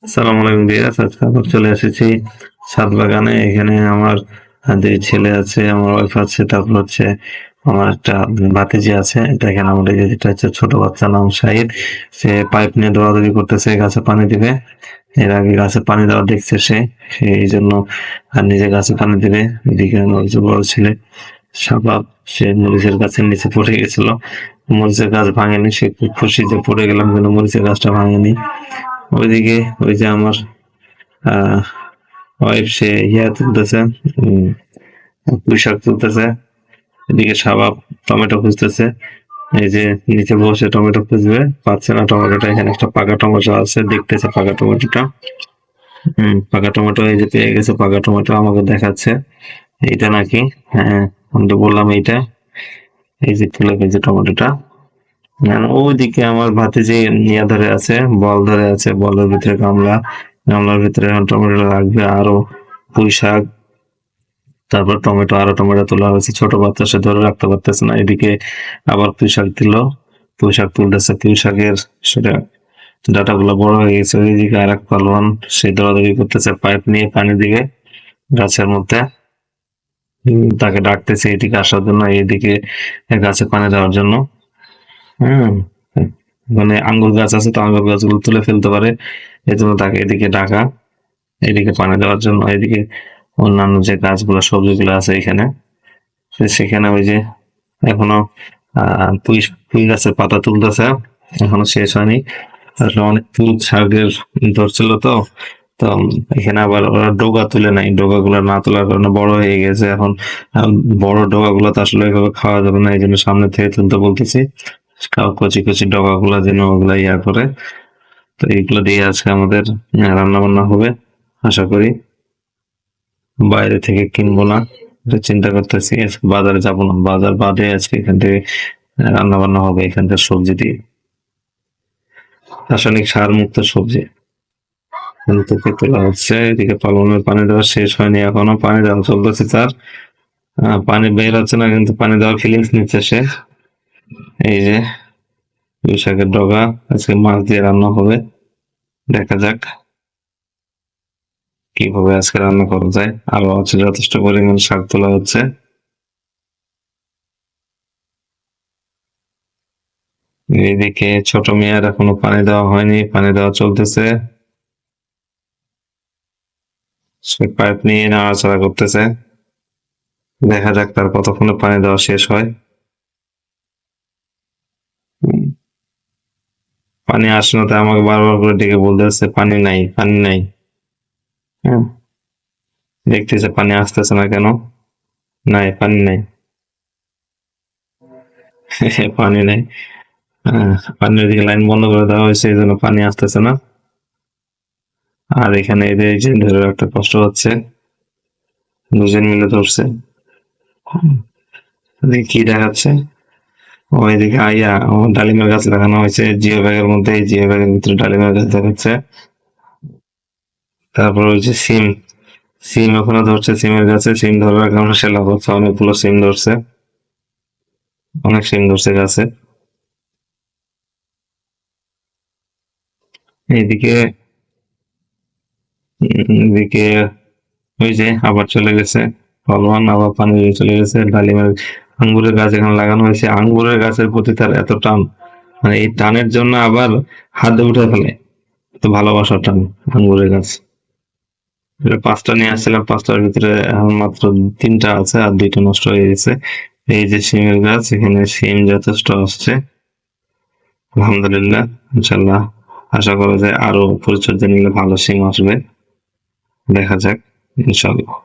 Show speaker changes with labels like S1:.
S1: আসসালামু আলাইকুম ভিউয়ার্স, আজকে আবার চলে এসেছি ছাদ বাগানে। এখানে আমার দুই ছেলে আছে, আমার ওয়াইফ আছে, তারপর হচ্ছে আমার একটা ভাতিজি আছে। দেখেন আমাদের যেটা হচ্ছে ছোট বাচ্চা, নাম শাহিদ। সে পাইপ নিয়ে দৌড়াদৌড়ি করতেছে, গাছে পানি দিবে। এর আগে গাছে পানি দেওয়া দেখছে সে, এই জন্য আর নিজে গাছে পানি দিবে। এদিকে আমার যে বড় ছেলে শাবাব, সে মরিচের গাছের নিচে পড়ে গেছিল। মরিচের গাছ ভাঙেনি, সে খুব খুশি যে পড়ে গেলাম, কিন্তু মরিচের গাছটা ভাঙেনি। ওইদিকে ওই যে আমার আহ ওয়াইফ, সে তুলতেছে, উম, পুঁই শাক তুলতেছে। এদিকে শাবাব টমেটো খুঁজতেছে। এই যে নিচে বসে টমেটো খুঁজবে, পাচ্ছে না টমেটোটা। এখানে একটা পাকা টমেটো আছে, দেখতেছে পাকা টমেটোটা। পাকা টমেটো এই যে পেয়ে গেছে, পাকা টমেটো আমাকে দেখাচ্ছে এইটা নাকি। হ্যাঁ, আমি তো বললাম এইটা। এই যে তুলে ফেলছে টমেটোটা। আর ওইদিকে আমার ভাতিজি নিয়ে ধরে আছে, বল ধরে আছে, বলের ভিতরে গামলা, গামলার ভিতরে এখন টমেটো রাখবে। আরো পুঁই শাক, তারপর টমেটো, আরো টমেটো তোলা হয়েছে। ছোট বাচ্চা, সে ধরে রাখতে পারতেছে না। এদিকে আবার পুঁই শাক দিল, পুঁই শাক তুলতেছে। পুঁই শাকের সেটা ডাটা গুলো বড় হয়ে গেছে। ওইদিকে আর এক পালোয়ান, সে দৌড়াদৌড়ি করতেছে পাইপ নিয়ে পানি দিকে গাছের মধ্যে। তাকে ডাকতেছে এদিকে আসার জন্য, এইদিকে গাছে পানি দেওয়ার জন্য। হম মানে আঙ্গুর গাছ আছে তো, আঙ্গুর গাছগুলো তুলে ফেলতে পারে, এই জন্য তাকে এদিকে ডাকা, এদিকে পানি দেওয়ার জন্য। এদিকে অন্যান্য যে গাছগুলো, সবজিগুলো আছে এখানে, সেখানে ওই যে এখনো পুঁই পুঁই গাছের পাতা তুলতেছে, এখনো শেষ হয়নি। আসলে অনেক ফুল শাকের ধরছিল তো, তো এখানে আবার ওরা ডোগা তুলে নাই। ডোগা গুলো না তোলার কারণে বড় হয়ে গেছে এখন। বড় ডোগা গুলো তো আসলে এভাবে খাওয়া যাবে না, এই জন্য সামনে থেকে তুলতে বলতেছি। কচি কচি ডগা গুলা যেন ওগুলা ইয়া করে। তো এইগুলো দিয়ে আজকে আমাদের রান্না বান্না হবে আশা করি। বাইরে থেকে কিনবো না, এটা চিন্তা করতেছি। আজকে বাজারে যাবো না, বাজার বাদে আজকে এখান থেকে রান্না বান্না হবে এখানকার সবজি দিয়ে। রাসায়নিক সার মুক্ত সবজি থেকে তোলা হচ্ছে। এদিকে পালনের পানি দেওয়া শেষ হয়নি, এখনো পানি দেওয়া চলতেছে তার। পানি বের হচ্ছে না, কিন্তু পানি দেওয়ার ফিলিংস নিচ্ছে সে। এই যে পুঁই শাকের ডগা আজকে মাছ দিয়ে রান্না হবে, দেখা যাক কিভাবে আজকে রান্না করা যায়। আরো হচ্ছে যথেষ্ট পরিমাণ শাক তোলা হচ্ছে। এদিকে ছোট মেয়ের এখনো পানি দেওয়া হয়নি, পানি দেওয়া চলতেছে। সে পাইপ নিয়ে নাড়াচাড়া করতেছে, দেখা যাক তার কতক্ষণে পানি দেওয়া শেষ হয়। উম, পানি আসছে না, তাই আমাকে বারবার করে ডেকে বলতেছে পানি নাই, পানি নাই। হ্যাঁ, দেখতেছে পানি আসতেছে না কেন। নাই, পানি নাই। পানি নাই। হ্যাঁ, পানির দিকে লাইন বন্ধ করে দেওয়া হয়েছে, এই জন্য পানি আসতেছে না। আর এখানে এদের এই যে ধরে একটা কষ্ট হচ্ছে, দুজন মিলে ধরছে। এদিকে কি দেখাচ্ছে, ও এদিকে আইয়া ও ডালিমের গাছ লাগানো হয়েছে জিও ব্যাগের মধ্যে, এই জিও ব্যাগের ভিতরে ডালিমের গাছ দেখাচ্ছে। তারপর ওই যে সিম, সিম ওখানে ধরছে, সিমের গাছে সিম ধরার কারণে সে লাভ হচ্ছে। অনেকগুলো সিম ধরছে, অনেক সিম ধরছে গাছে। এইদিকে এদিকে ওই যে আবার চলে গেছে ফলওয়ান, আবার পানি দিয়ে চলে গেছে। ডালিমের আঙ্গুরের গাছ এখানে লাগানো হয়েছে, আঙ্গুরের গাছের প্রতি তার এত টান, মানে এই টানের জন্য আবার হাতে উঠে ফেলে। এত ভালোবাসার টান আঙ্গুরের গাছ। এটা 5টা নিয়ে আসছিলাম, 5টার ভিতরে এখন মাত্র 3টা আছে, আর 2টা নষ্ট হয়ে গেছে। এই যে সিমের গাছ, এখানে সিম যথেষ্ট আসছে আলহামদুলিল্লাহ। ইনশাল্লাহ আশা করা যায় আরো পরিচর্যা নিলে ভালো সিম আসবে, দেখা যাক ইনশাল্লাহ।